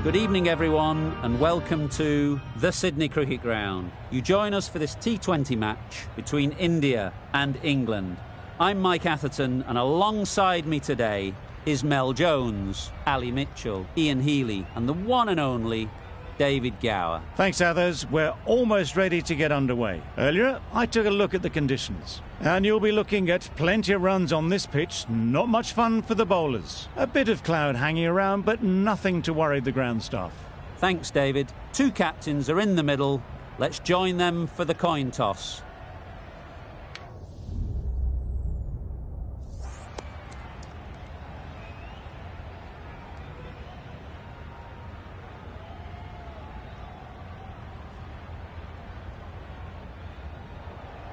Good evening, everyone, and welcome to the Sydney Cricket Ground. You join us for this T20 match between India and England. I'm Mike Atherton, and alongside me today is Mel Jones, Ali Mitchell, Ian Healy, and the one and only David Gower. Thanks, others. We're almost ready to get underway. Earlier, I took a look at the conditions. And you'll be looking at plenty of runs on this pitch. Not much fun for the bowlers. A bit of cloud hanging around, but nothing to worry the ground staff. Thanks, David. Two captains are in the middle. Let's join them for the coin toss.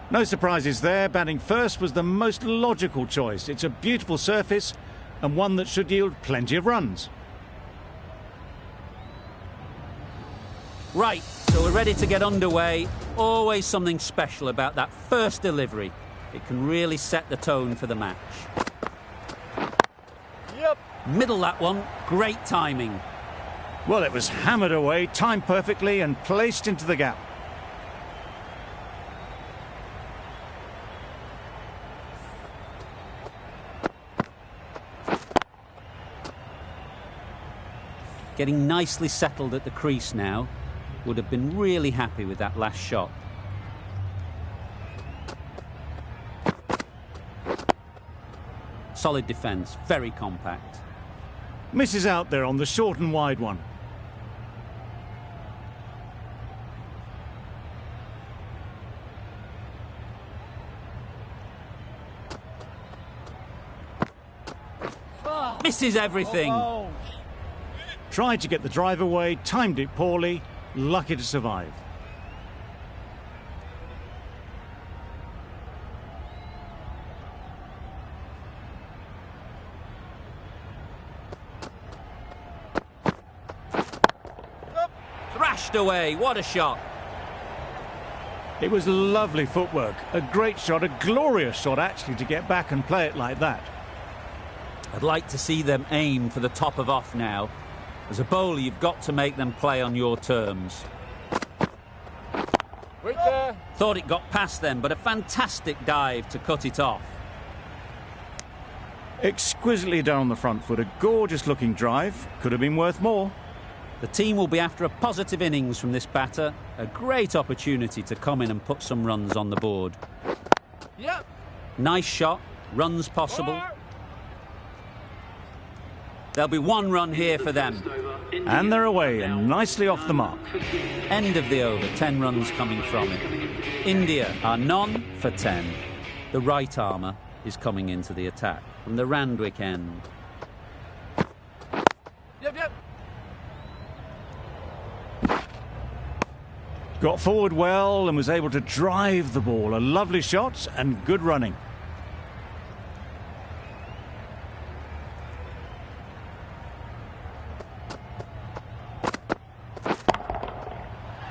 No surprises there. Batting first was the most logical choice. It's a beautiful surface and one that should yield plenty of runs. Right, so we're ready to get underway. Always something special about that first delivery. It can really set the tone for the match. Yep. Middle that one. Great timing. Well, it was hammered away, timed perfectly and placed into the gap. Getting nicely settled at the crease now. Would have been really happy with that last shot. Solid defence, very compact. Misses out there on the short and wide one. Misses everything. Oh. Tried to get the drive away, timed it poorly, lucky to survive. Thrashed away, what a shot. It was lovely footwork, a great shot, a glorious shot actually to get back and play it like that. I'd like to see them aim for the top of off now. As a bowler, you've got to make them play on your terms. Right there. Thought it got past them, but a fantastic dive to cut it off. Exquisitely done on the front foot, a gorgeous looking drive, could have been worth more. The team will be after a positive innings from this batter. A great opportunity to come in and put some runs on the board. Yep. Nice shot, runs possible. There'll be one run here for them. And they're away and nicely off the mark. End of the over, 10 runs coming from it. India are none for 10. The right armour is coming into the attack from the Randwick end. Yep. Got forward well and was able to drive the ball. A lovely shot and good running.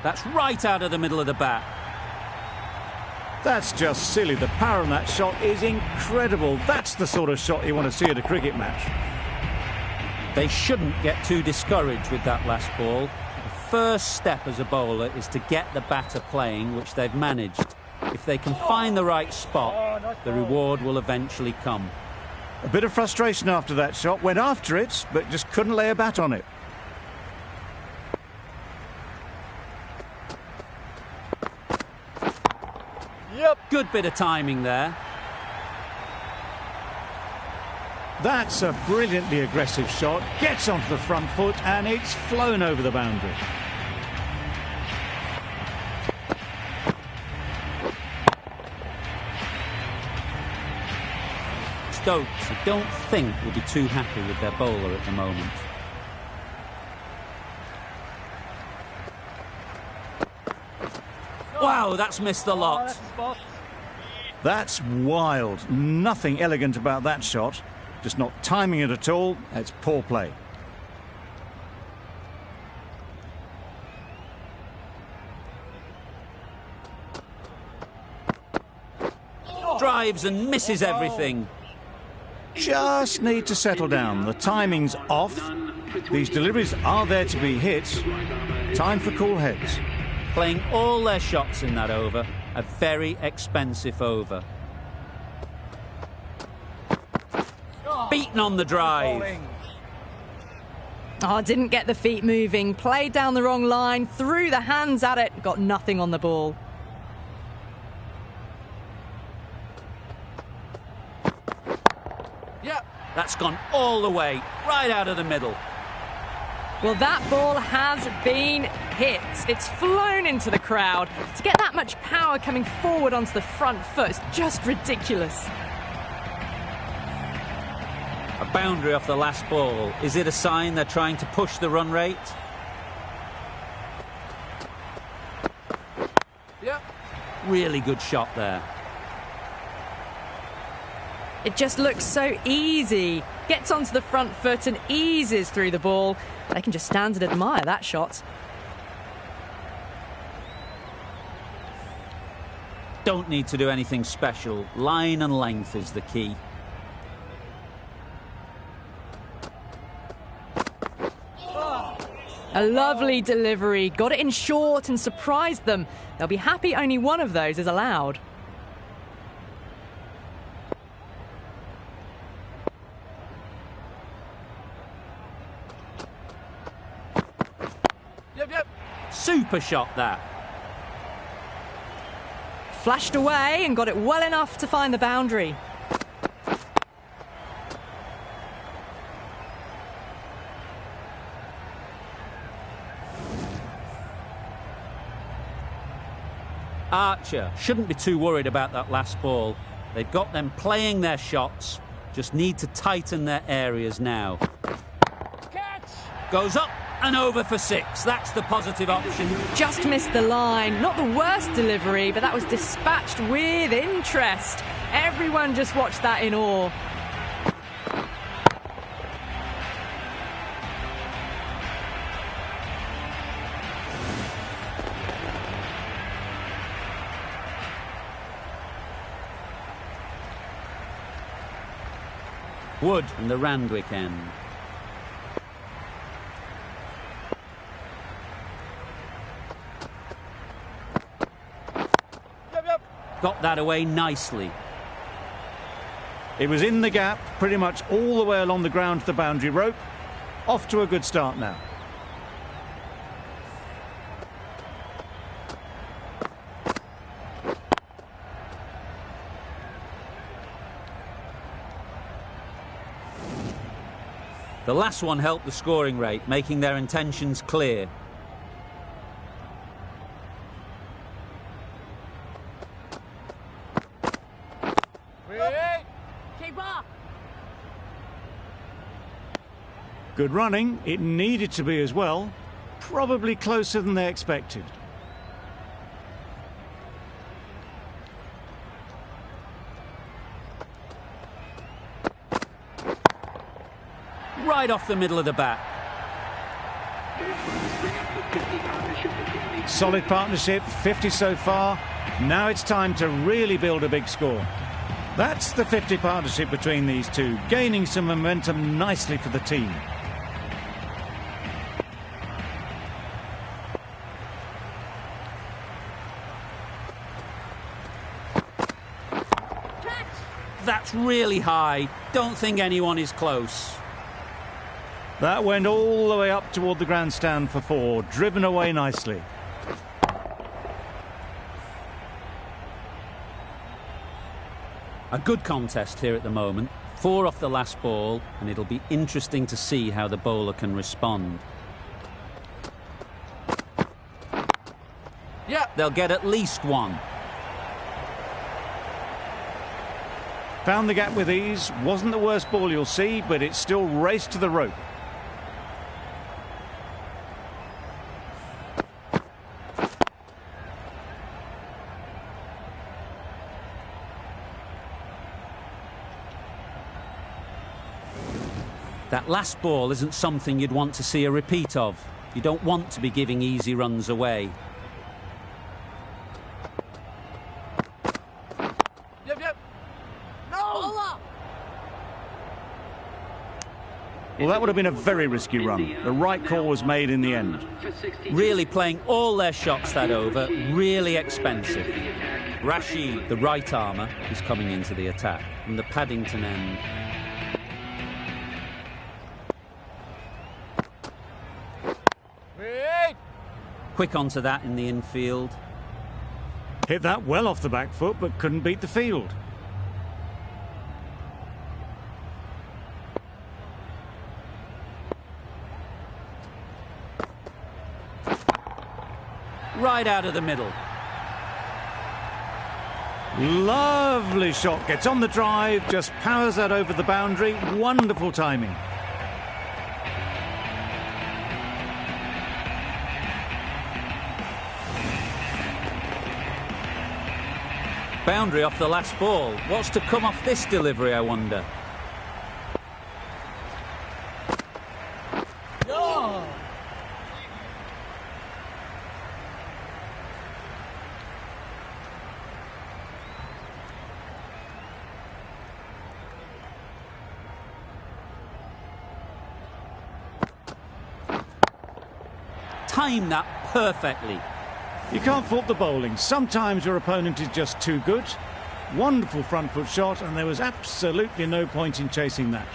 That's right out of the middle of the bat. That's just silly. The power on that shot is incredible. That's the sort of shot you want to see at a cricket match. They shouldn't get too discouraged with that last ball. The first step as a bowler is to get the batter playing, which they've managed. If they can find the right spot, the reward will eventually come. A bit of frustration after that shot. Went after it, but just couldn't lay a bat on it. Yep. Good bit of timing there. That's a brilliantly aggressive shot. Gets onto the front foot and it's flown over the boundary. Stokes, I don't think, will be too happy with their bowler at the moment. Wow, that's missed the lot. That's wild. Nothing elegant about that shot. Just not timing it at all. It's poor play. Drives and misses everything. Just need to settle down. The timing's off. These deliveries are there to be hit. Time for cool heads. Playing all their shots in that over. A very expensive over. Beaten on the drive. Oh, didn't get the feet moving. Played down the wrong line. Threw the hands at it. Got nothing on the ball. That's gone all the way, right out of the middle. Well, that ball has been hit. It's flown into the crowd. To get that much power coming forward onto the front foot is just ridiculous. A boundary off the last ball. Is it a sign they're trying to push the run rate? Yep. Really good shot there. It just looks so easy. Gets onto the front foot and eases through the ball. They can just stand and admire that shot. Don't need to do anything special. Line and length is the key. A lovely delivery. Got it in short and surprised them. They'll be happy only one of those is allowed. Yep. Super shot that. Flashed away and got it well enough to find the boundary. Archer shouldn't be too worried about that last ball. They've got them playing their shots. Just need to tighten their areas now. Catch! Goes up and over for 6. That's the positive option. Just missed the line. Not the worst delivery, but that was dispatched with interest. Everyone just watched that in awe. Wood and the Randwick end. Yep. Got that away nicely. It was in the gap, pretty much all the way along the ground to the boundary rope. Off to a good start now. The last one helped the scoring rate, making their intentions clear. Keep up! Good running. It needed to be as well. Probably closer than they expected. Right off the middle of the bat. Solid partnership, 50 so far. Now it's time to really build a big score. That's the 50 partnership between these two, gaining some momentum nicely for the team. That's really high. Don't think anyone is close. That went all the way up toward the grandstand for 4, driven away nicely. A good contest here at the moment. 4 off the last ball, and it'll be interesting to see how the bowler can respond. Yeah. They'll get at least 1. Found the gap with ease. Wasn't the worst ball you'll see, but it still raced to the rope. That last ball isn't something you'd want to see a repeat of. You don't want to be giving easy runs away. Yep. No! Well, that would have been a very risky run. The right call was made in the end. Really playing all their shots that over, really expensive. Rashid, the right armour, is coming into the attack from the Paddington end. Quick onto that in the infield. Hit that well off the back foot, but couldn't beat the field. Right out of the middle. Lovely shot. Gets on the drive, just powers that over the boundary. Wonderful timing. Boundary off the last ball. What's to come off this delivery, I wonder? Time that perfectly. You can't fault the bowling. Sometimes your opponent is just too good. Wonderful front foot shot, and there was absolutely no point in chasing that.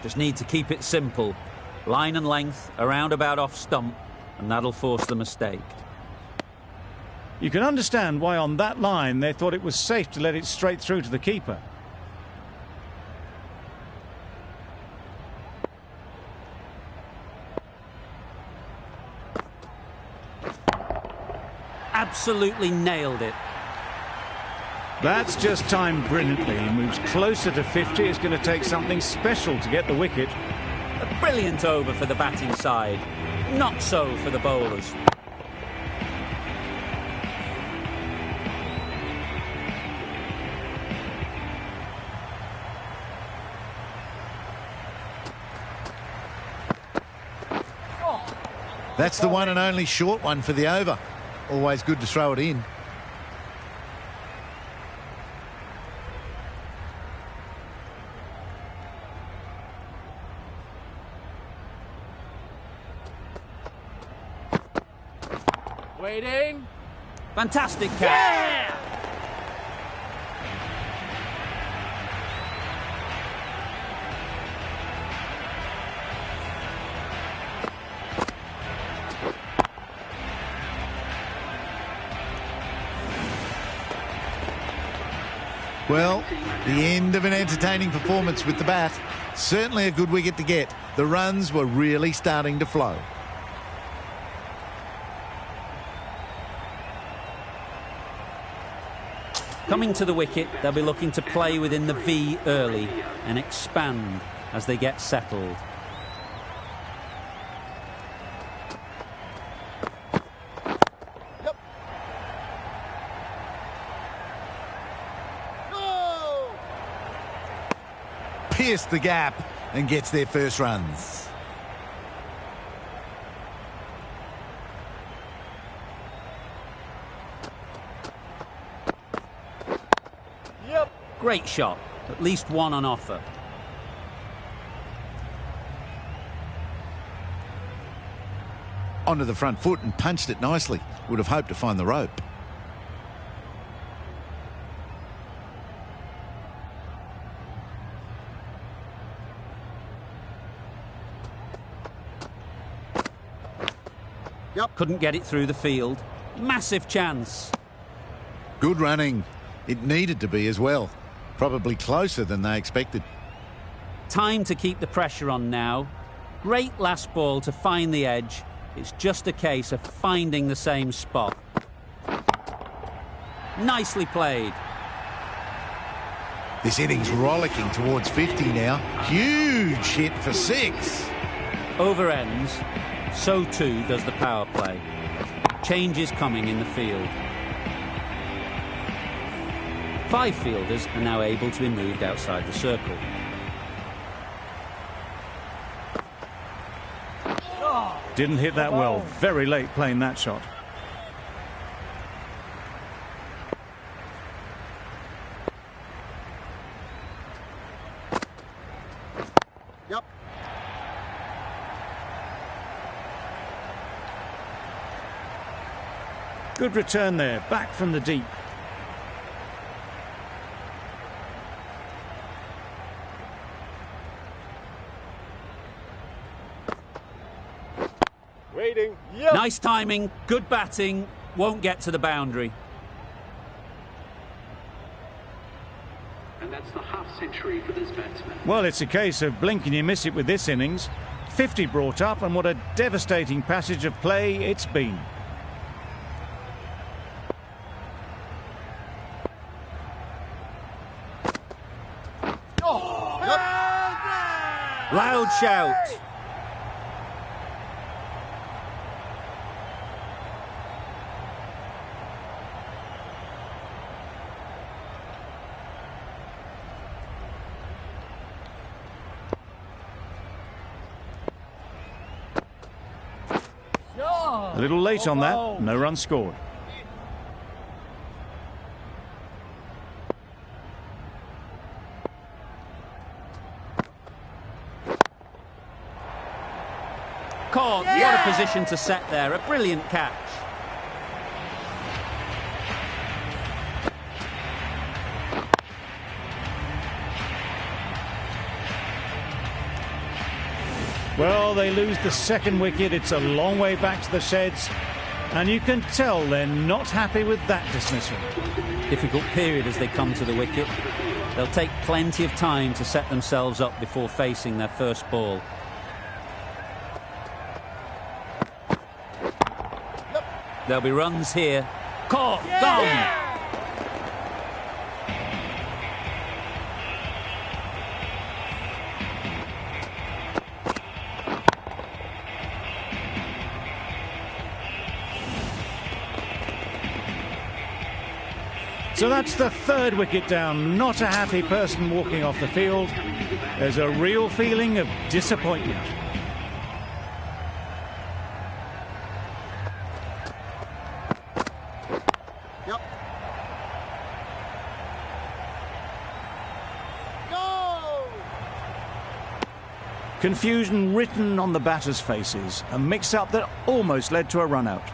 Just need to keep it simple. Line and length, around about off stump, and that'll force the mistake. You can understand why on that line they thought it was safe to let it straight through to the keeper. Absolutely nailed it. That's just timed brilliantly. He moves closer to 50. It's going to take something special to get the wicket. A brilliant over for the batting side. Not so for the bowlers. That's the one and only short one for the over. Always good to throw it in. Waiting. Fantastic catch. Yeah! Well, the end of an entertaining performance with the bat. Certainly a good wicket to get. The runs were really starting to flow. Coming to the wicket, they'll be looking to play within the V early and expand as they get settled. Pierced the gap and gets their first runs. Great shot. At least one on offer. Onto the front foot and punched it nicely. Would have hoped to find the rope. Couldn't get it through the field. Massive chance. Good running. It needed to be as well. Probably closer than they expected. Time to keep the pressure on now. Great last ball to find the edge. It's just a case of finding the same spot. Nicely played. This innings rollicking towards 50 now. Huge hit for 6. Over ends. So too does the power play. Changes coming in the field. 5 fielders are now able to be moved outside the circle. Didn't hit that well. Very late playing that shot. Good return there, back from the deep. Waiting. Yep. Nice timing, good batting, won't get to the boundary. And that's the half century for this batsman. Well, it's a case of blink and you miss it with this innings. 50 brought up, and what a devastating passage of play it's been. Loud shout. A little late on that, no run scored. Caught, what a position to set there, a brilliant catch. Well, they lose the second wicket. It's a long way back to the sheds, and you can tell they're not happy with that dismissal. Difficult period as they come to the wicket. They'll take plenty of time to set themselves up before facing their first ball. There'll be runs here. Caught, gone. So that's the third wicket down. Not a happy person walking off the field. There's a real feeling of disappointment. Confusion written on the batters' faces. A mix-up that almost led to a run-out.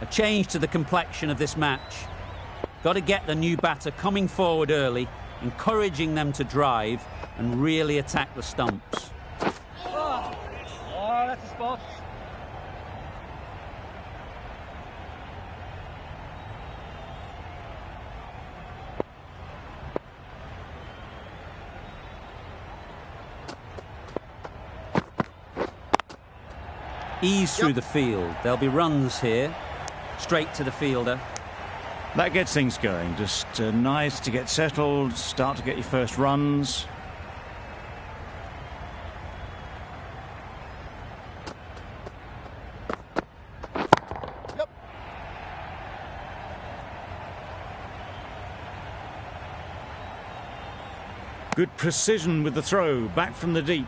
A change to the complexion of this match. Got to get the new batter coming forward early, encouraging them to drive and really attack the stumps. Oh, that's a spot. Ease through the field. There'll be runs here. Straight to the fielder. That gets things going. Just nice to get settled, start to get your first runs. Good precision with the throw, back from the deep.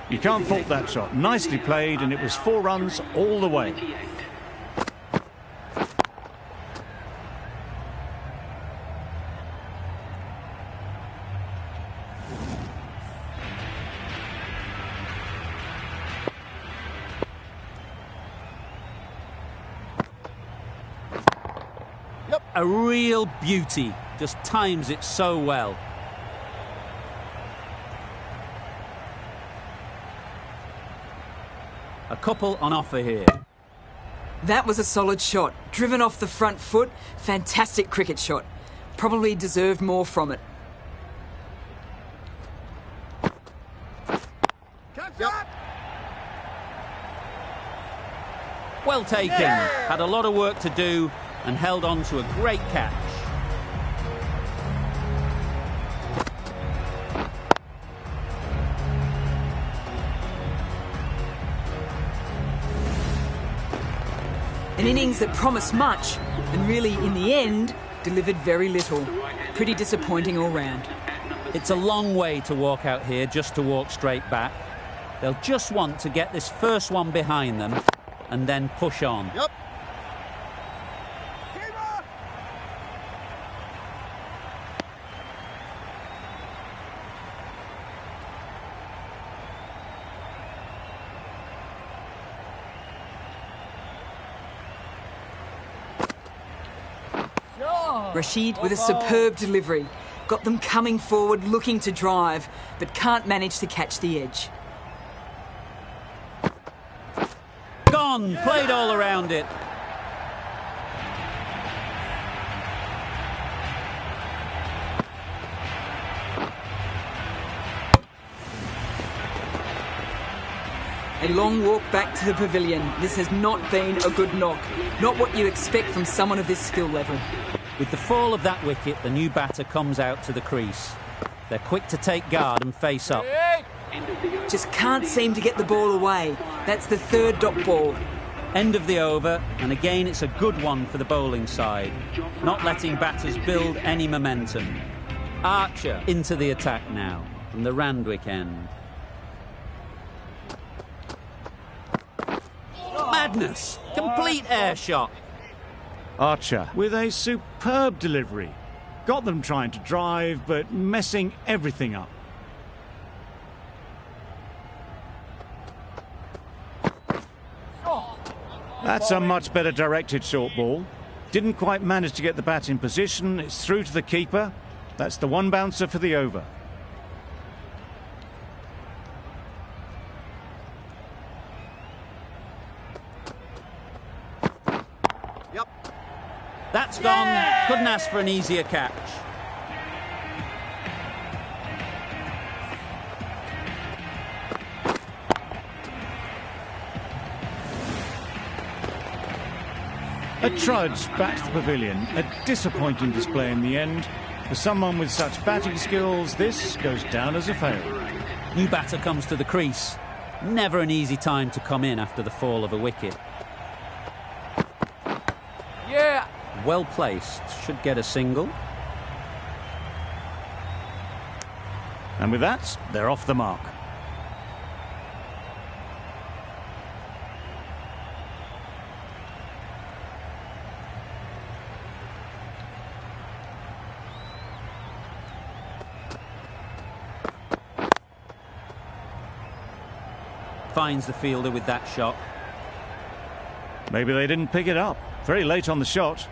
You can't fault that shot. Nicely played, and it was 4 runs all the way. A real beauty. Just times it so well. A couple on offer here. That was a solid shot. Driven off the front foot. Fantastic cricket shot. Probably deserved more from it. Well taken. Had a lot of work to do and held on to a great catch. An innings that promised much and really, in the end, delivered very little. Pretty disappointing all round. It's a long way to walk out here just to walk straight back. They'll just want to get this first one behind them and then push on. Yep. Rashid with a superb delivery. Got them coming forward, looking to drive, but can't manage to catch the edge. Gone! Played all around it. A long walk back to the pavilion. This has not been a good knock. Not what you expect from someone of this skill level. With the fall of that wicket, the new batter comes out to the crease. They're quick to take guard and face up. Just can't seem to get the ball away. That's the third dot ball. End of the over, and again it's a good one for the bowling side, not letting batters build any momentum. Archer into the attack now, from the Randwick end. Madness! Complete air shot. Archer with a superb delivery. Got them trying to drive, but messing everything up. That's a much better directed short ball. Didn't quite manage to get the bat in position. It's through to the keeper. That's the one bouncer for the over. That's gone. Couldn't ask for an easier catch. A trudge back to the pavilion. A disappointing display in the end. For someone with such batting skills, this goes down as a fail. New batter comes to the crease. Never an easy time to come in after the fall of a wicket. Yeah. Well placed. Should get a single. And with that, they're off the mark. Finds the fielder with that shot. Maybe they didn't pick it up. Very late on the shot.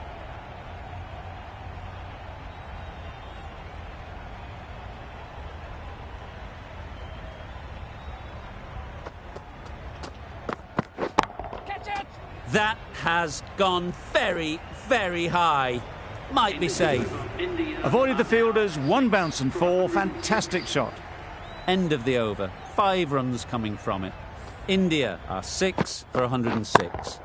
That has gone very, very high. Might be safe. Avoided the fielders, one bounce and four. Fantastic shot. End of the over. 5 runs coming from it. India are 6 for 106.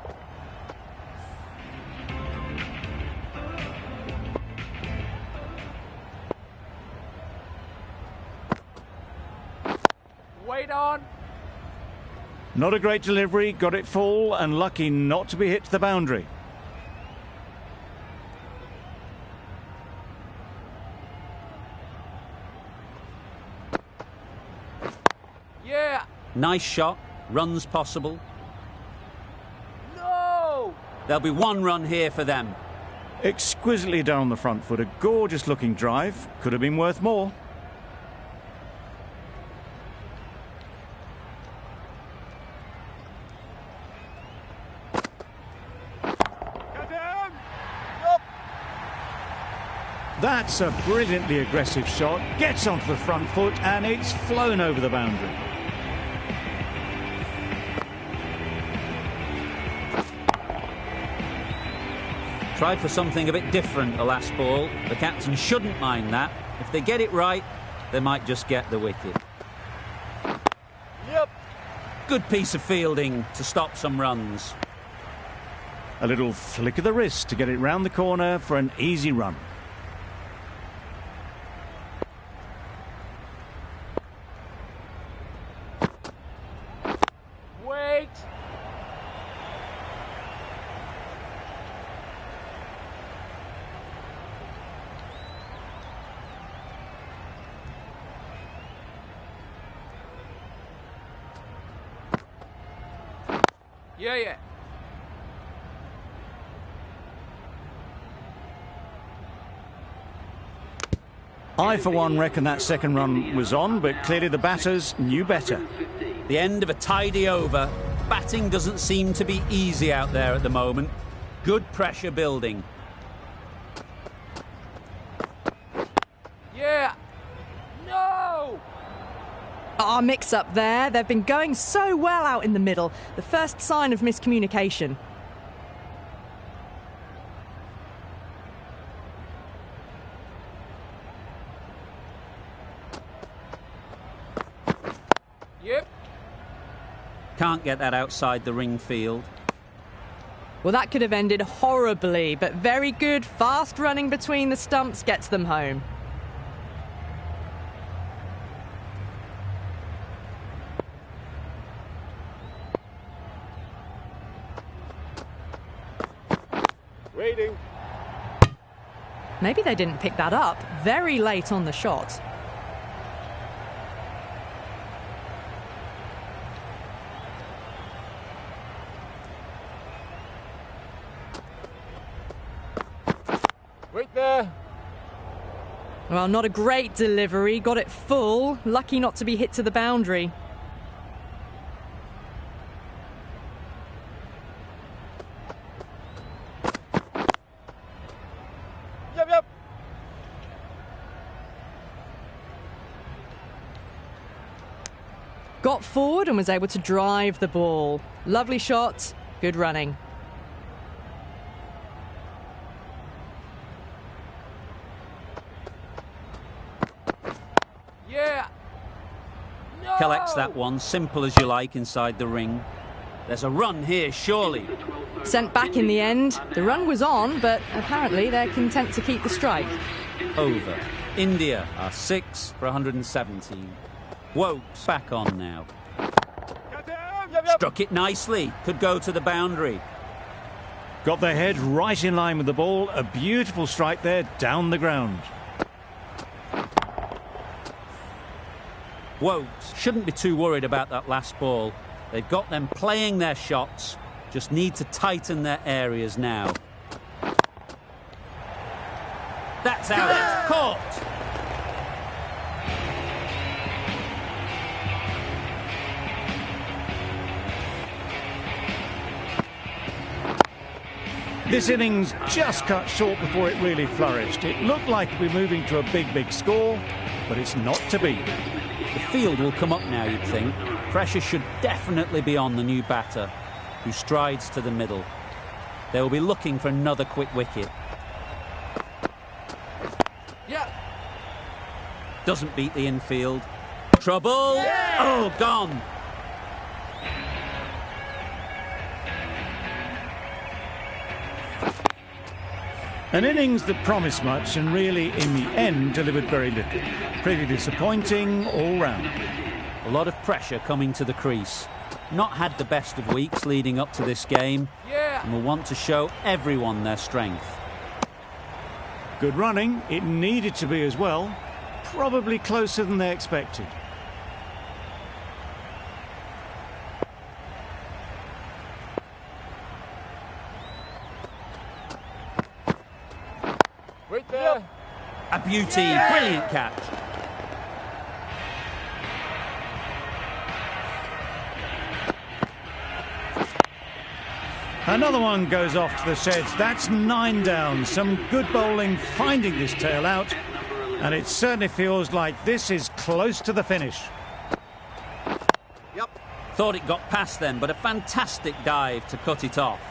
Wait on. Not a great delivery, got it full and lucky not to be hit to the boundary. Yeah. Nice shot. Runs possible. No. There'll be 1 run here for them. Exquisitely done on the front foot, a gorgeous looking drive. Could have been worth more. That's a brilliantly aggressive shot. Gets onto the front foot and it's flown over the boundary. Tried for something a bit different the last ball. The captain shouldn't mind that. If they get it right, they might just get the wicket. Yep. Good piece of fielding to stop some runs. A little flick of the wrist to get it round the corner for an easy run. Wait. Yeah, yeah. I, for one, reckon that second run was on, but clearly the batters knew better. The end of a tidy over. Batting doesn't seem to be easy out there at the moment. Good pressure building. Yeah. No! Our mix-up there. They've been going so well out in the middle. The first sign of miscommunication. Yep. Can't get that outside the ring field. Well, that could have ended horribly, but very good, fast running between the stumps gets them home. Waiting. Maybe they didn't pick that up very late on the shot. Wait there. Well, not a great delivery. Got it full. Lucky not to be hit to the boundary. Yep, yep. Got forward and was able to drive the ball. Lovely shot. Good running. Yeah. No! Collects that one, simple as you like, inside the ring. There's a run here, surely. Sent back in the end. The run was on, but apparently they're content to keep the strike. Over. India are 6 for 117. Wokes back on now. Struck it nicely. Could go to the boundary. Got their head right in line with the ball. A beautiful strike there down the ground. Wokes shouldn't be too worried about that last ball. They've got them playing their shots. Just need to tighten their areas now. That's out. It's caught. This innings just cut short before it really flourished. It looked like we're moving to a big score, but it's not to be. The field will come up now, you'd think. Pressure should definitely be on the new batter, who strides to the middle. They will be looking for another quick wicket. Yeah. Doesn't beat the infield. Trouble! Yeah! Oh, gone! An innings that promised much and really, in the end, delivered very little. Pretty disappointing all round. A lot of pressure coming to the crease. Not had the best of weeks leading up to this game, Yeah. and will want to show everyone their strength. Good running. It needed to be as well. Probably closer than they expected. Wait there. A beauty, brilliant catch. Another one goes off to the sheds. That's 9 down. Some good bowling finding this tail out. And it certainly feels like this is close to the finish. Yep. Thought it got past them, but a fantastic dive to cut it off.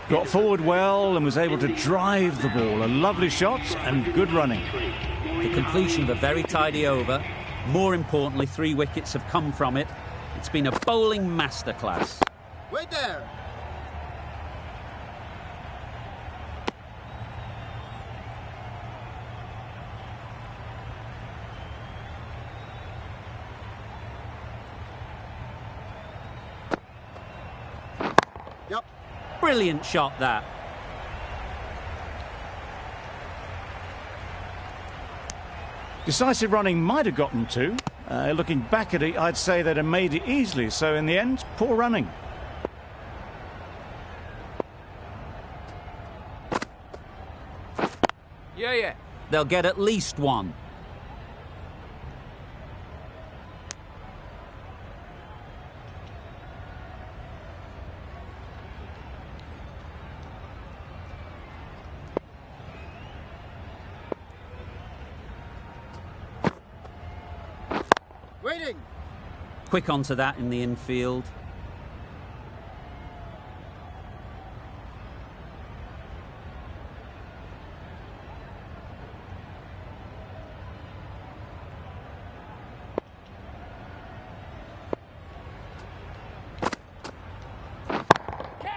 Got forward well and was able to drive the ball. A lovely shot and good running. The completion of a very tidy over. More importantly, 3 wickets have come from it. It's been a bowling masterclass. Wait there. Yep. Brilliant shot, that. Decisive running might have gotten 2, Looking back at it, I'd say they'd have made it easily. So in the end, poor running. Yeah. They'll get at least one. Waiting. Quick onto that in the infield.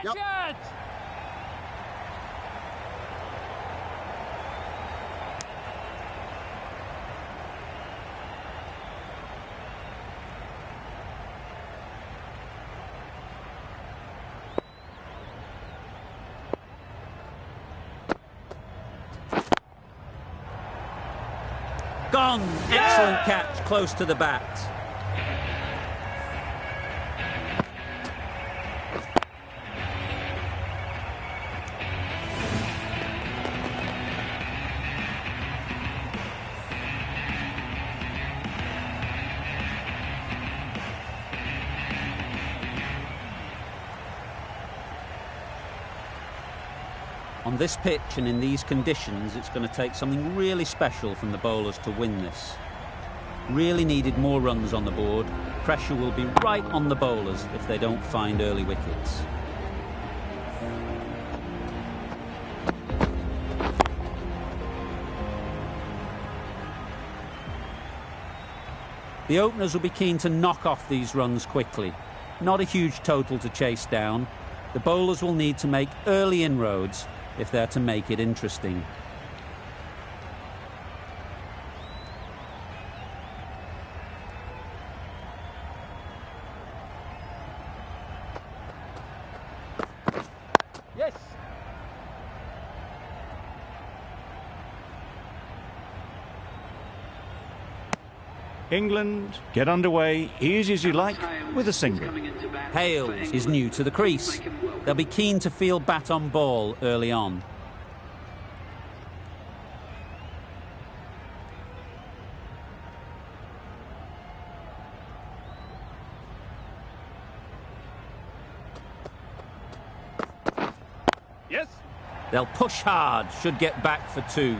Yep. Gone! Excellent catch, close to the bat. On this pitch and in these conditions, it's going to take something really special from the bowlers to win this. Really needed more runs on the board. Pressure will be right on the bowlers if they don't find early wickets. The openers will be keen to knock off these runs quickly. Not a huge total to chase down. The bowlers will need to make early inroads if they're to make it interesting. Yes. England get underway easy as you like with a single. Hales is new to the crease. They'll be keen to field bat on ball early on. Yes. They'll push hard, should get back for two.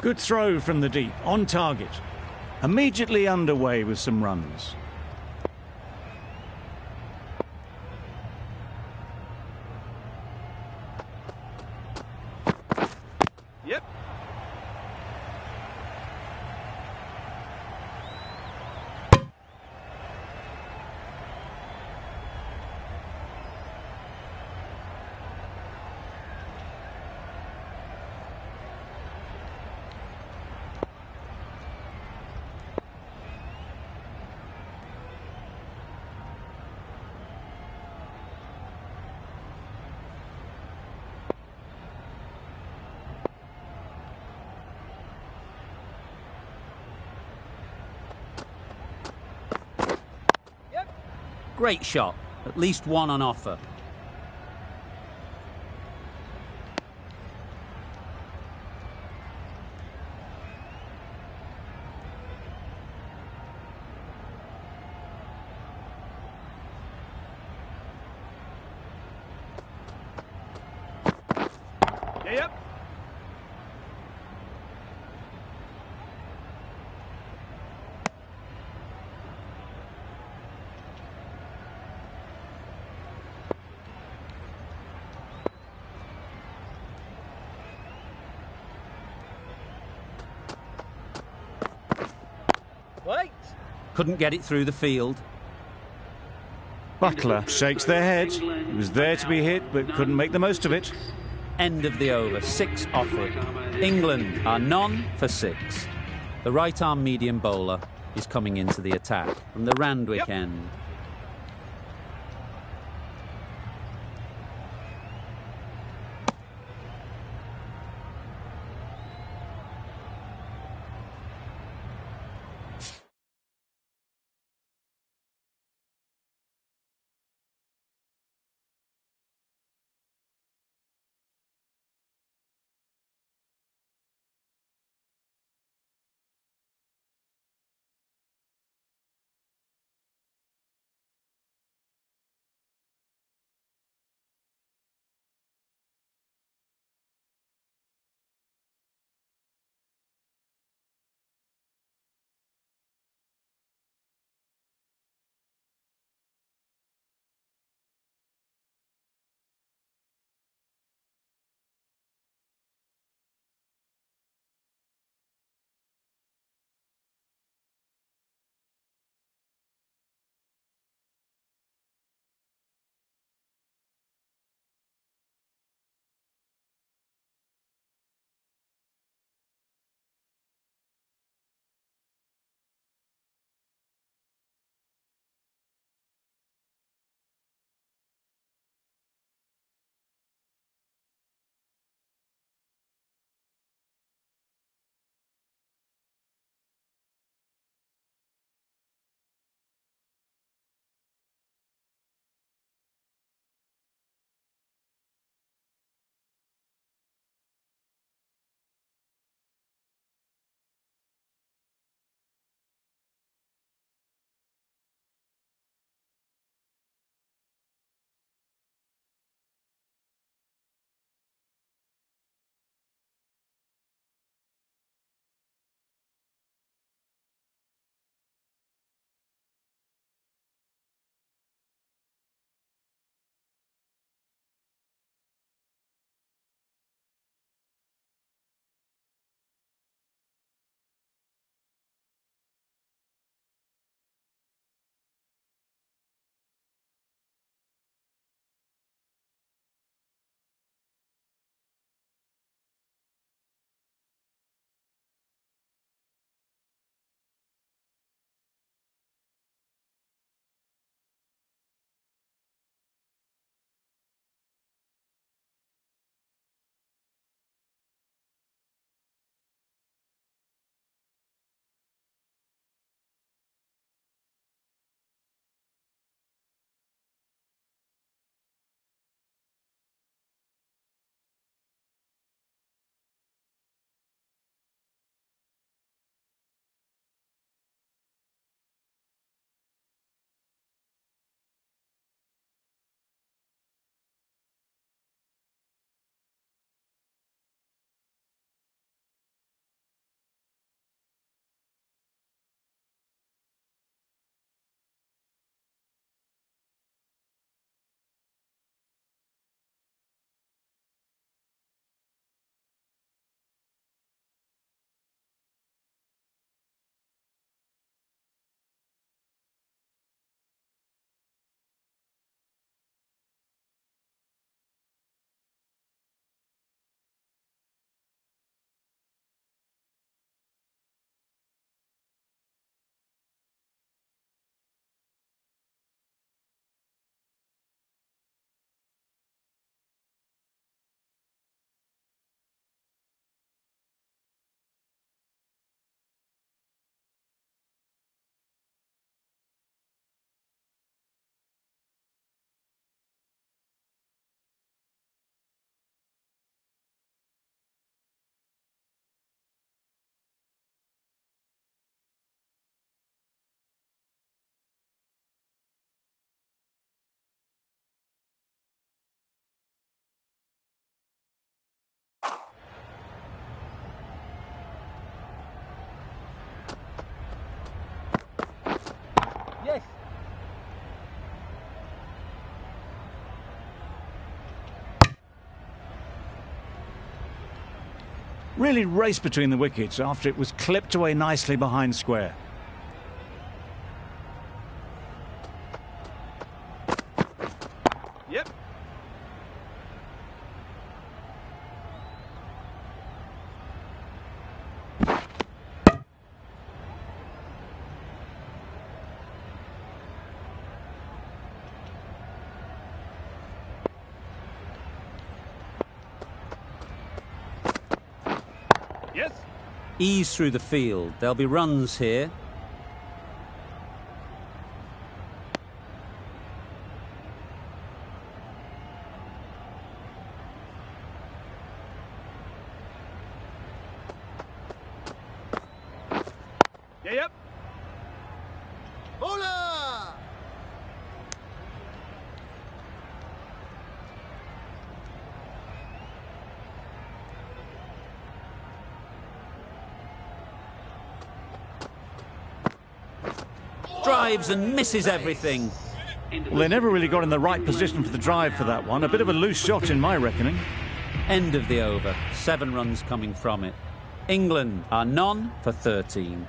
Good throw from the deep, on target. Immediately underway with some runs. Yep. Great shot, at least one on offer. Yep. Wait. Couldn't get it through the field. Buckler shakes their head. He was there to be hit, but couldn't make the most of it. End of the over, 6 off it. England are none for 6. The right-arm medium bowler is coming into the attack from the Randwick end. really raced between the wickets after it was clipped away nicely behind square. Yep. Yes. Ease through the field. There'll be runs here. Yeah, yep. Bowler! Drives and misses everything. Well, they never really got in the right position for the drive for that one. A bit of a loose shot in my reckoning. End of the over. 7 runs coming from it. England are none for 13.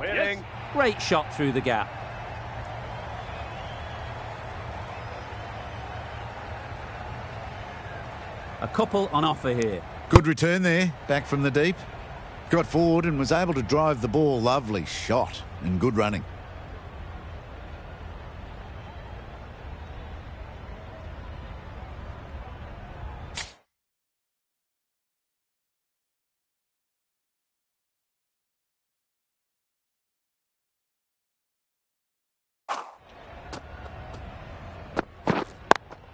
Waiting. Great shot through the gap. A couple on offer here. Good return there, back from the deep. Got forward and was able to drive the ball. Lovely shot and good running.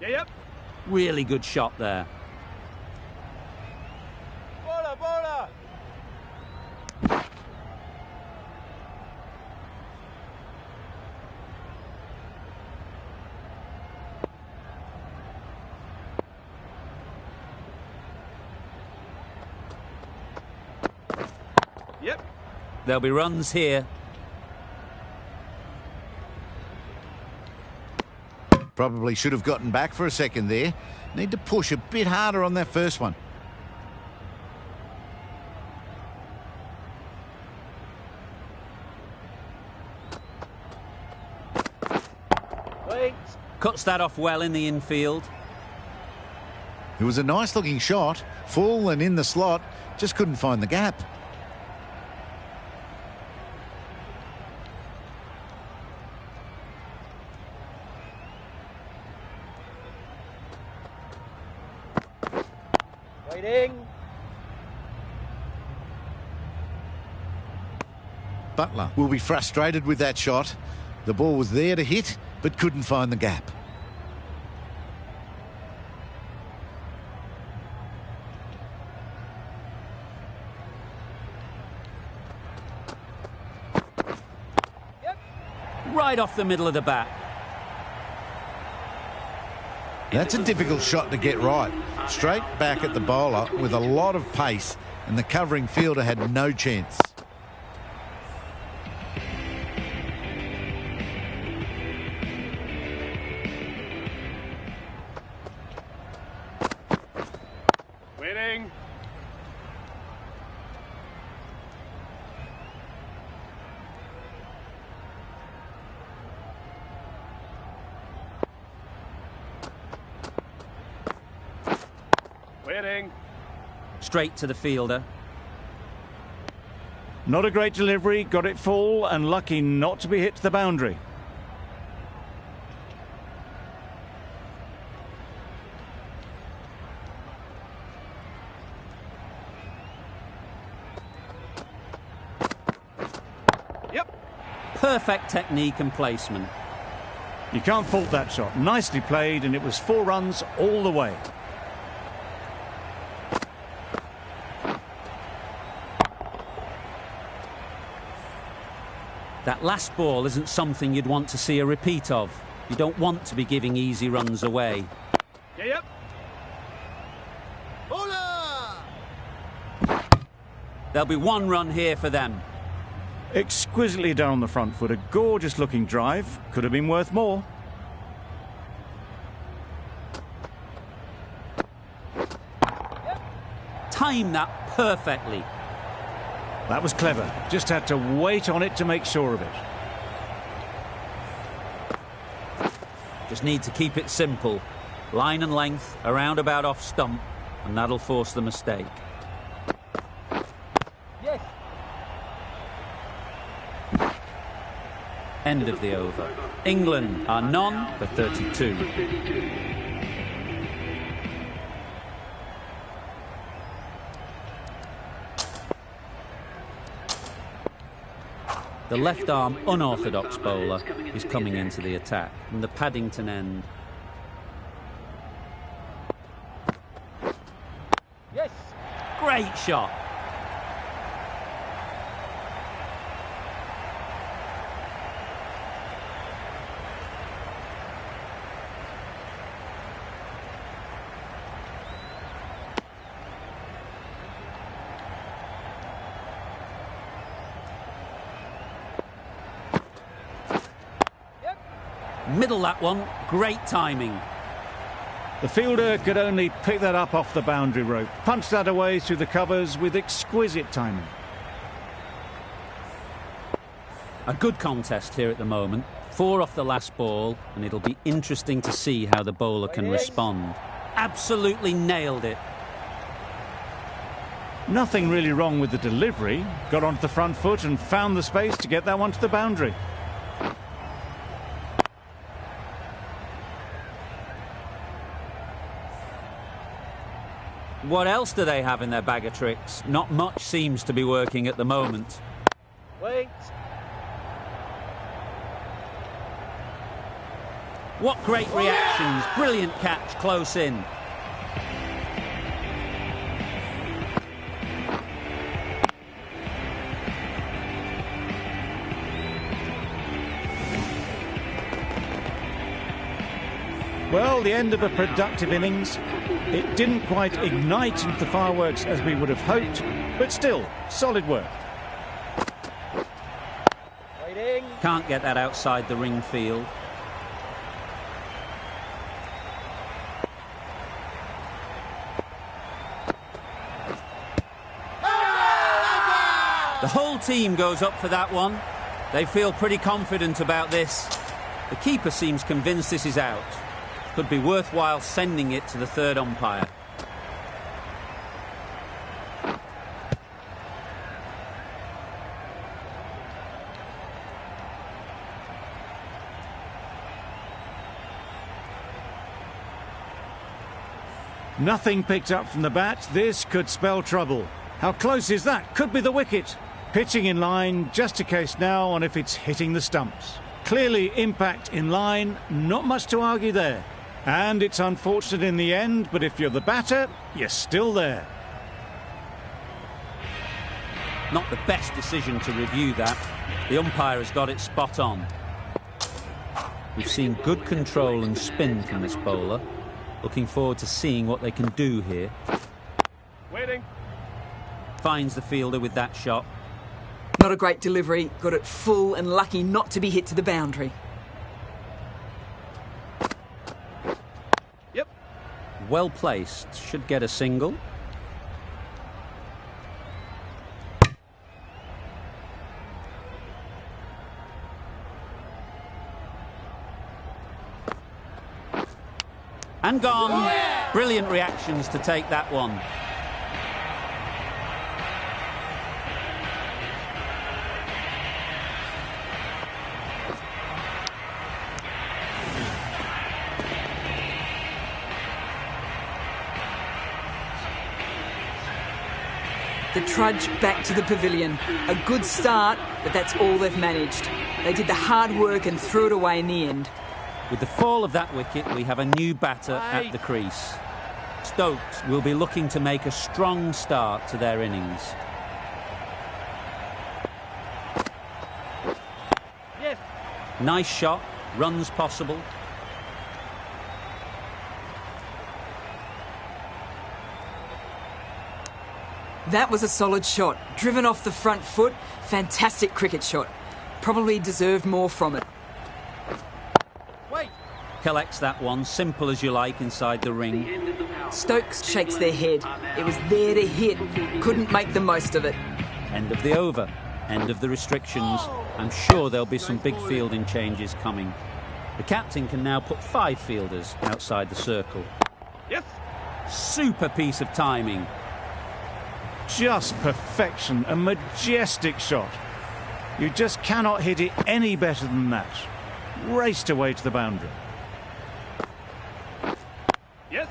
Yeah, yep. Really good shot there. Bowler, bowler. Yep. There'll be runs here. Probably should have gotten back for a second there. Need to push a bit harder on that first one. Wait. Cuts that off well in the infield. It was a nice looking shot, full and in the slot, just couldn't find the gap. Waiting. Butler will be frustrated with that shot. The ball was there to hit, but couldn't find the gap. Right off the middle of the bat. That's a difficult shot to get right. Straight back at the bowler with a lot of pace, and the covering fielder had no chance. Waiting. Waiting. Straight to the fielder. Not a great delivery, got it full and lucky not to be hit to the boundary. Yep. Perfect technique and placement. You can't fault that shot. Nicely played, and it was 4 runs all the way. That last ball isn't something you'd want to see a repeat of. You don't want to be giving easy runs away. Yeah, yep. There'll be 1 run here for them. Exquisitely down the front foot. A gorgeous looking drive. Could have been worth more. timed that perfectly. That was clever. Just had to wait on it to make sure of it. Just need to keep it simple. Line and length, around about off stump, and that'll force the mistake. Yes. End of the over. England are none for 32. The left-arm unorthodox bowler is coming into the attack from the Paddington end. Yes. Great shot. Middle that one, great timing. The fielder could only pick that up off the boundary rope, punch that away through the covers with exquisite timing. A good contest here at the moment. 4 off the last ball, and it'll be interesting to see how the bowler can respond. Absolutely nailed it. Nothing really wrong with the delivery. Got onto the front foot and found the space to get that one to the boundary. What else do they have in their bag of tricks? Not much seems to be working at the moment. Wait. What great reactions. Brilliant catch close in. Well, the end of a productive innings. It didn't quite ignite into the fireworks as we would have hoped, but still, solid work. Waiting. Can't get that outside the ring field. The whole team goes up for that one. They feel pretty confident about this. The keeper seems convinced this is out. Could be worthwhile sending it to the third umpire. Nothing picked up from the bat. This could spell trouble. How close is that? Could be the wicket. Pitching in line, just a case now on if it's hitting the stumps. Clearly impact in line, not much to argue there. And it's unfortunate in the end, but if you're the batter, you're still there. Not the best decision to review that. The umpire has got it spot on. We've seen good control and spin from this bowler. Looking forward to seeing what they can do here. Waiting. Finds the fielder with that shot. Not a great delivery. Got it full and lucky not to be hit to the boundary. Yep. Well placed. Should get a single. And gone. Yeah! Brilliant reactions to take that one. The trudge back to the pavilion. A good start, but that's all they've managed. They did the hard work and threw it away in the end. With the fall of that wicket, we have a new batter at the crease. Stokes will be looking to make a strong start to their innings. Yes. Nice shot, runs possible. That was a solid shot. Driven off the front foot. Fantastic cricket shot. Probably deserved more from it. Wait. Collects that one, simple as you like, inside the ring. Stokes shakes their head. It was there to hit. Couldn't make the most of it. End of the over. End of the restrictions. I'm sure there'll be some big fielding changes coming. The captain can now put 5 fielders outside the circle. Yes. Super piece of timing. Just perfection, a majestic shot. You just cannot hit it any better than that. Raced away to the boundary. Yes.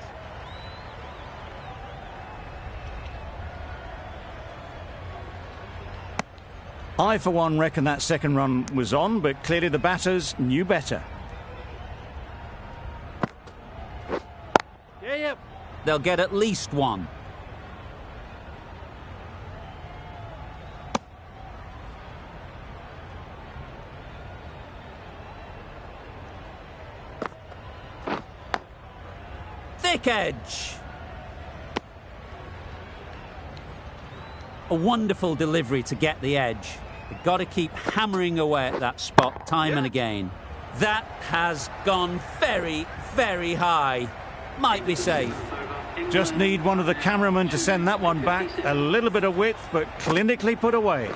I, for one, reckon that second run was on, but clearly the batters knew better. Yeah. They'll get at least 1. Thick edge. A wonderful delivery to get the edge. You've got to keep hammering away at that spot time and again. That has gone very, very high. Might be safe. Just need one of the cameramen to send that one back. A little bit of width, but clinically put away.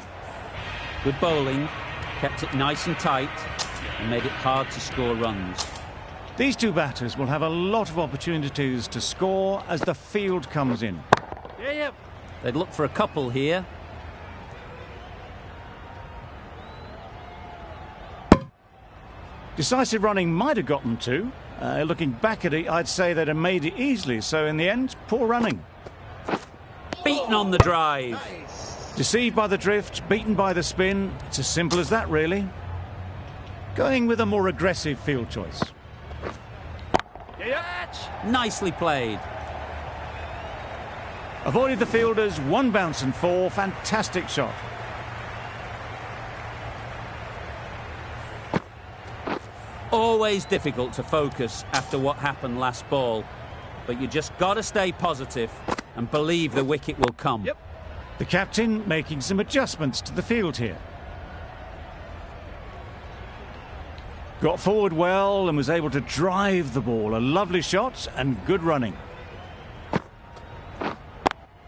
Good bowling. Kept it nice and tight and made it hard to score runs. These two batters will have a lot of opportunities to score as the field comes in. Yeah. They'd look for a couple here. Decisive running might have got them two. Looking back at it, I'd say they'd have made it easily. So in the end, poor running. Beaten on the drive. Deceived by the drift, beaten by the spin. It's as simple as that, really. Going with a more aggressive field choice. Yeah. Nicely played. Avoided the fielders, 1 bounce and 4. Fantastic shot. Always difficult to focus after what happened last ball, but you just got to stay positive and believe the wicket will come. Yep. The captain making some adjustments to the field here. Got forward well and was able to drive the ball. A lovely shot and good running.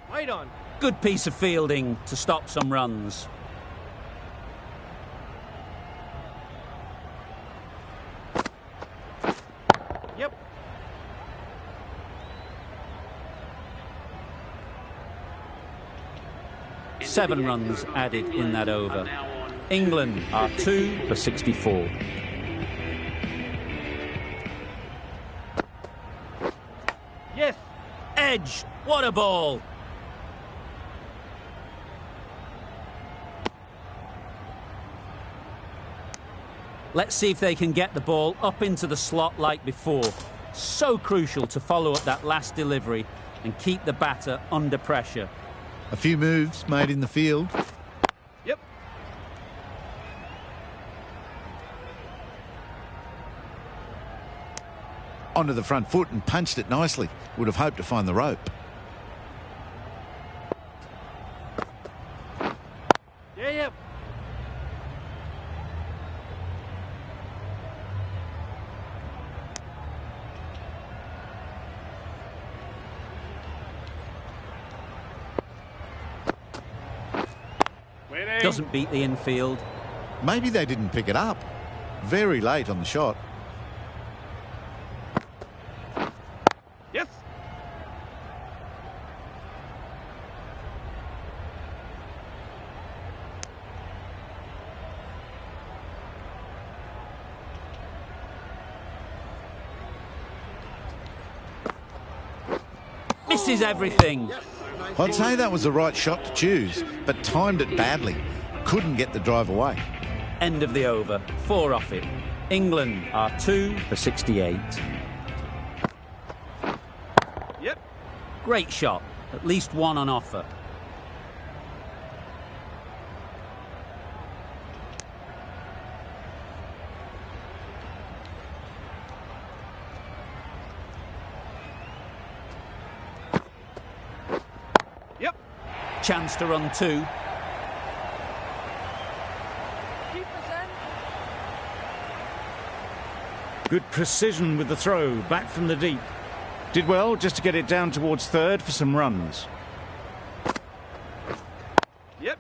Right on. Good piece of fielding to stop some runs. Yep. Seven runs added in that over. England are 2 for 64. Yes. Edge, what a ball! Let's see if they can get the ball up into the slot like before. So crucial to follow up that last delivery and keep the batter under pressure. A few moves made in the field. Yep. Onto the front foot and punched it nicely. Would have hoped to find the rope. Yeah. Waiting. Doesn't beat the infield. Maybe they didn't pick it up. Very late on the shot. Yes. Misses everything. I'd say that was the right shot to choose, but timed it badly. Couldn't get the drive away. End of the over. 4 off it. England are 2 for 68. Yep. Great shot. At least 1 on offer. Yep. Chance to run 2. Good precision with the throw, back from the deep. Did well just to get it down towards third for some runs. Yep.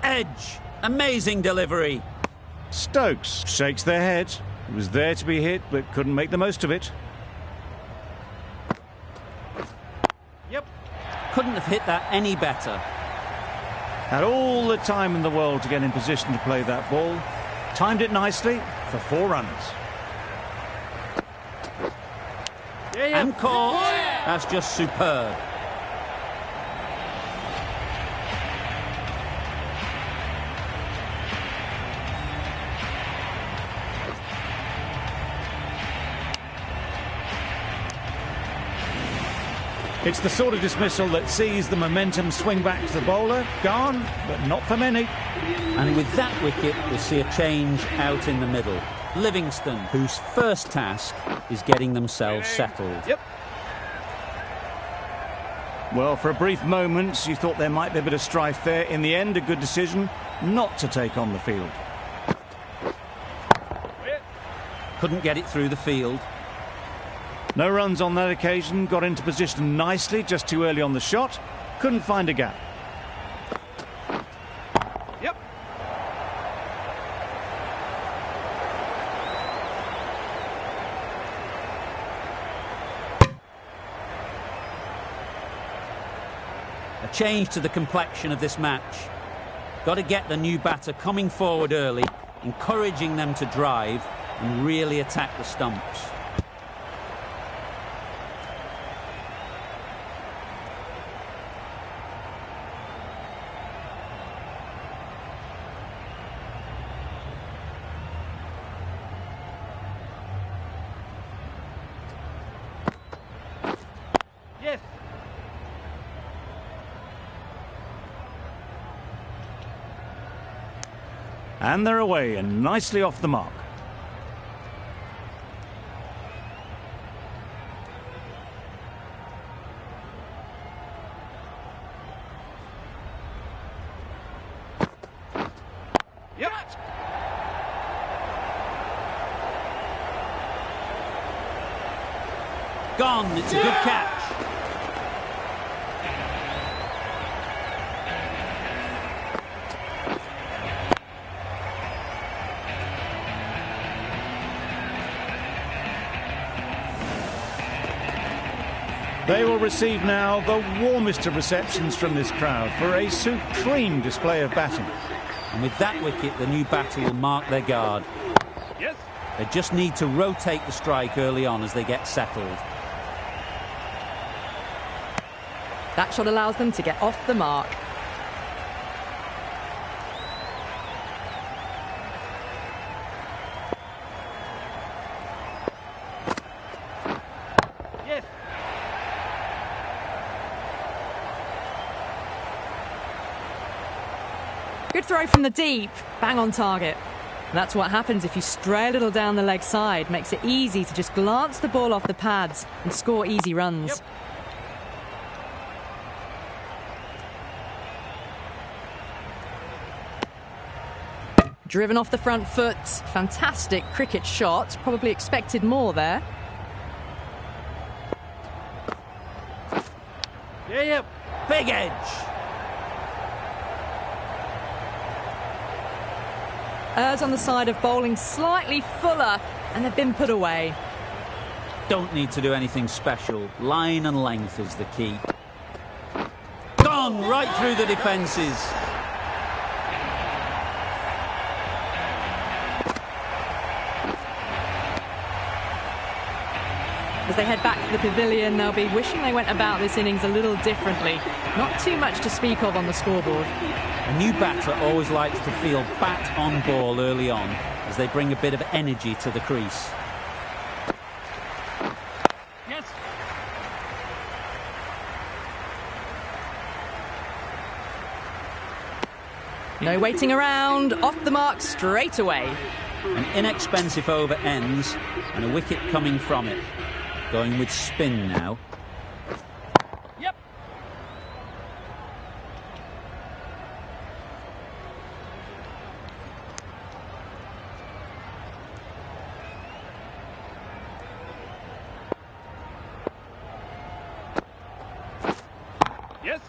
Edge. Amazing delivery. Stokes shakes their head. It was there to be hit, but couldn't make the most of it. Yep. Couldn't have hit that any better. Had all the time in the world to get in position to play that ball. Timed it nicely for 4 runs. Yeah. And caught. That's just superb. It's the sort of dismissal that sees the momentum swing back to the bowler. Gone, but not for many. And with that wicket, we'll see a change out in the middle. Livingston, whose first task is getting themselves settled. Yep. Well, for a brief moment, you thought there might be a bit of strife there. In the end, a good decision not to take on the field. Couldn't get it through the field. No runs on that occasion, got into position nicely, just too early on the shot. Couldn't find a gap. Yep. A change to the complexion of this match. Got to get the new batter coming forward early, encouraging them to drive and really attack the stumps. Yes. And they're away and nicely off the mark. Yep. Gone. It's a good catch. They will receive now the warmest of receptions from this crowd for a supreme display of batting. And with that wicket, the new batter will mark their guard. Yes. They just need to rotate the strike early on as they get settled. That shot allows them to get off the mark. Yes. Good throw from the deep, bang on target. And that's what happens if you stray a little down the leg side. Makes it easy to just glance the ball off the pads and score easy runs. Yep. Driven off the front foot. Fantastic cricket shot. Probably expected more there. Yeah. Yep. Big edge. Errs on the side of bowling slightly fuller, and they've been put away. Don't need to do anything special. Line and length is the key. Gone right through the defences. As they head back to the pavilion, they'll be wishing they went about this innings a little differently. Not too much to speak of on the scoreboard. A new batter always likes to feel bat on ball early on as they bring a bit of energy to the crease. Yes. No waiting around, off the mark straight away. An inexpensive over ends and a wicket coming from it. Going with spin now. Yep. Yes.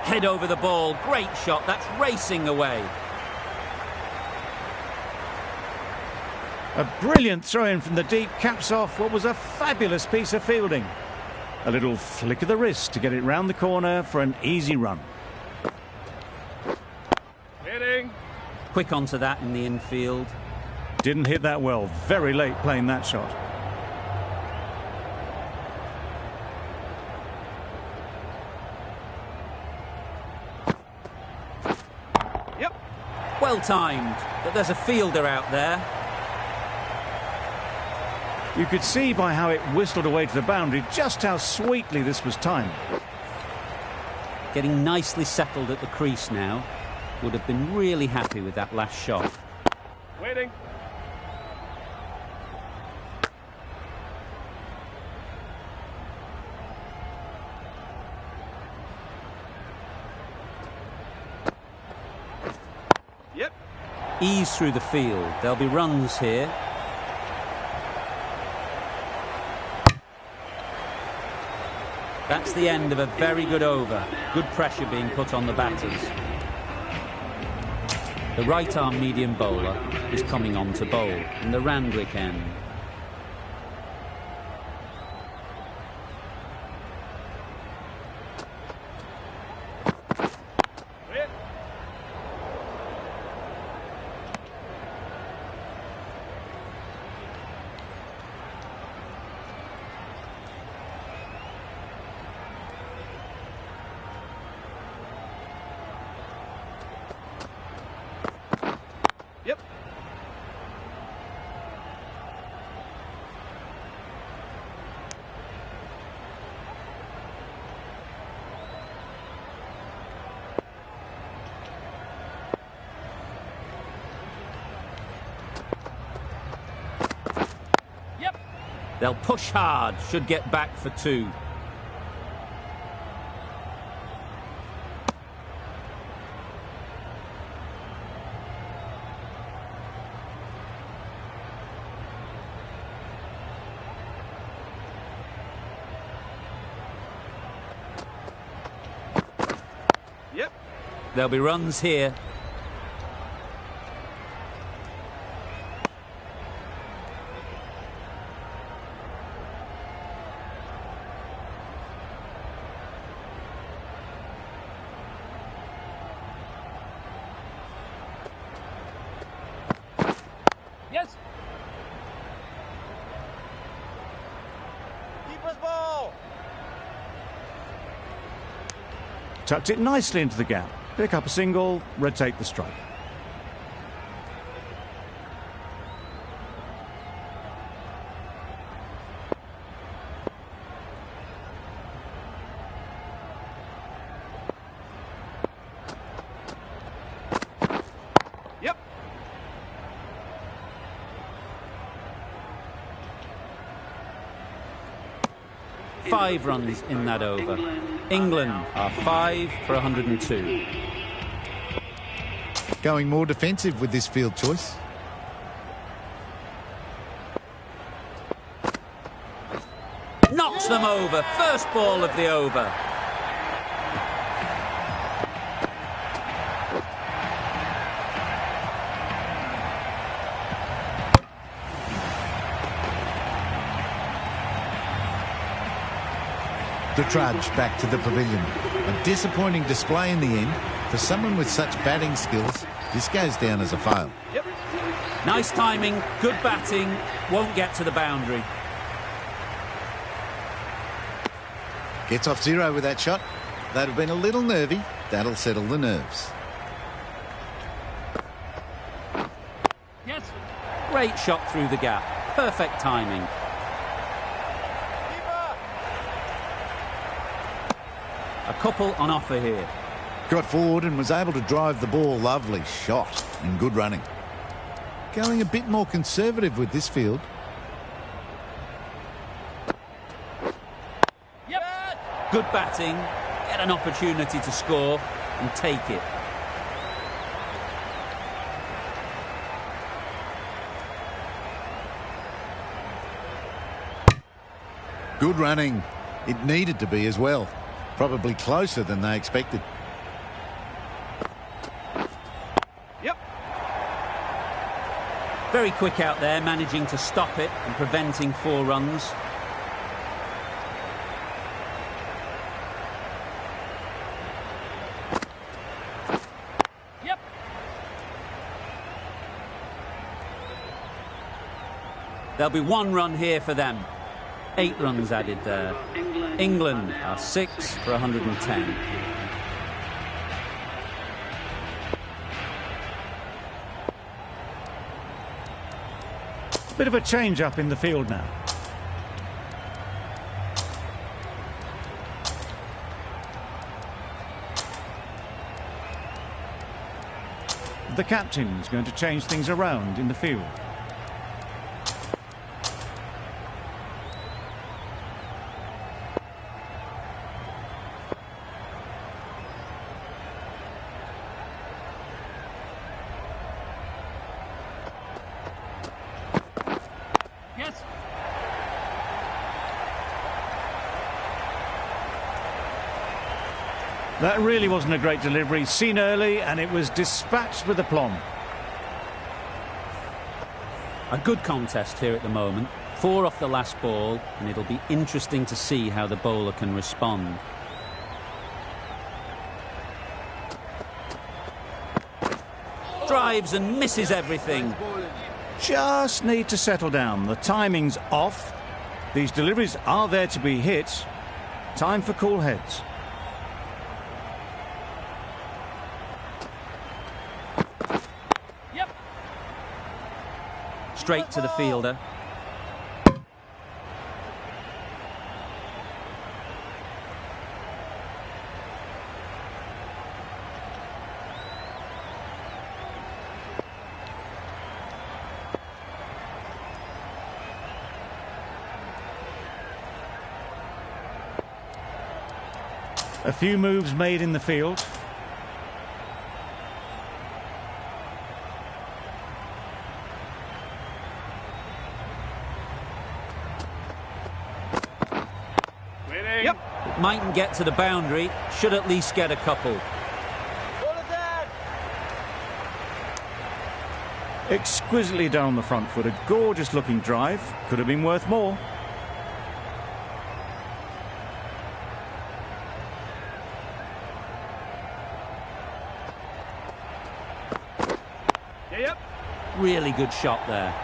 Head over the ball. Great shot. That's racing away. A brilliant throw-in from the deep caps off what was a fabulous piece of fielding. A little flick of the wrist to get it round the corner for an easy run. Hitting. Quick onto that in the infield. Didn't hit that well. Very late playing that shot. Yep. Well timed, but there's a fielder out there. You could see by how it whistled away to the boundary just how sweetly this was timed. Getting nicely settled at the crease now. Would have been really happy with that last shot. Waiting. Yep. Ease through the field. There'll be runs here. That's the end of a very good over. Good pressure being put on the batters. The right-arm medium bowler is coming on to bowl in the Randwick end. Hit. Yep. Yep. They'll push hard, should get back for two. Yep. There'll be runs here. Yes. Keeper's ball. Tucked it nicely into the gap. Pick up a single, rotate the strike. Yep. 5 runs in that over. England are 5 for 102. Going more defensive with this field choice. Knocks them over. First ball of the over. The trudge back to the pavilion. A disappointing display in the end. For someone with such batting skills, this goes down as a fail. Yep. Nice timing, good batting, won't get to the boundary. Gets off zero with that shot. They'd have been a little nervy. That'll settle the nerves. Yes. Great shot through the gap. Perfect timing. Keeper. A couple on offer here. Got forward and was able to drive the ball. Lovely shot and good running. going a bit more conservative with this field. Yep. Good batting, get an opportunity to score and take it. Good running. It needed to be as well. Probably closer than they expected. Yep. Very quick out there, managing to stop it and preventing 4 runs. Yep. There'll be 1 run here for them. 8 runs added there. England are 6 for 110. Bit of a change-up in the field now. The captain's going to change things around in the field. Yes. That really wasn't a great delivery. Seen early, and it was dispatched with aplomb. A good contest here at the moment. 4 off the last ball, and it'll be interesting to see how the bowler can respond. Drives and misses everything. Just need to settle down. The timing's off. These deliveries are there to be hit. Time for cool heads. Yep. Straight to the fielder. A few moves made in the field. Waiting. Yep. It mightn't get to the boundary, should at least get a couple. Exquisitely down the front foot. A gorgeous looking drive. Could have been worth more. Yep. Really good shot there.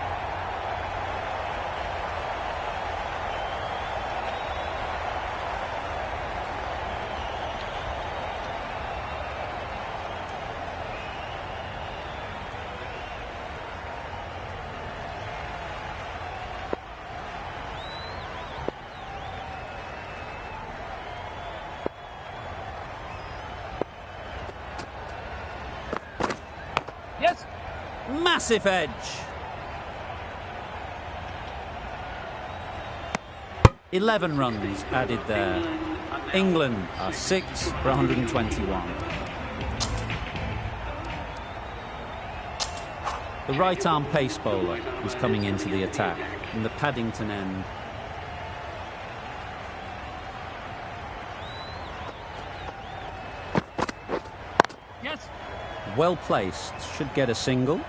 Yes. Massive edge. "11 runs added there. England are 6 for 121. The right-arm pace bowler is coming into the attack from the Paddington end. Yes. Well placed, should get a single.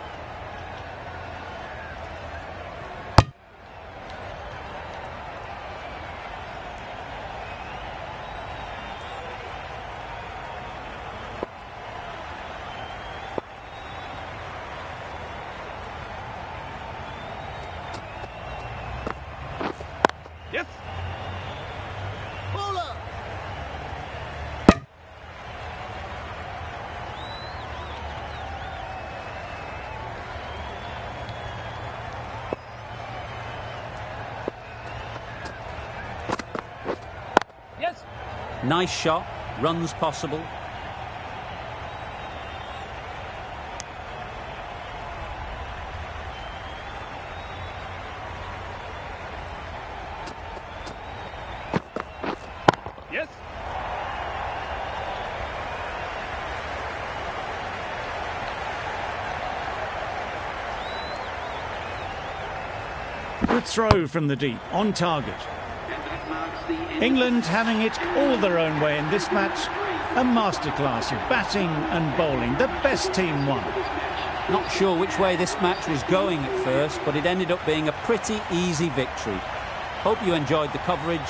Yes. Bowler. Yes. Nice shot, runs possible. Good throw from the deep, on target. England having it all their own way in this match. A masterclass of batting and bowling. The best team won. Not sure which way this match was going at first, but it ended up being a pretty easy victory. Hope you enjoyed the coverage.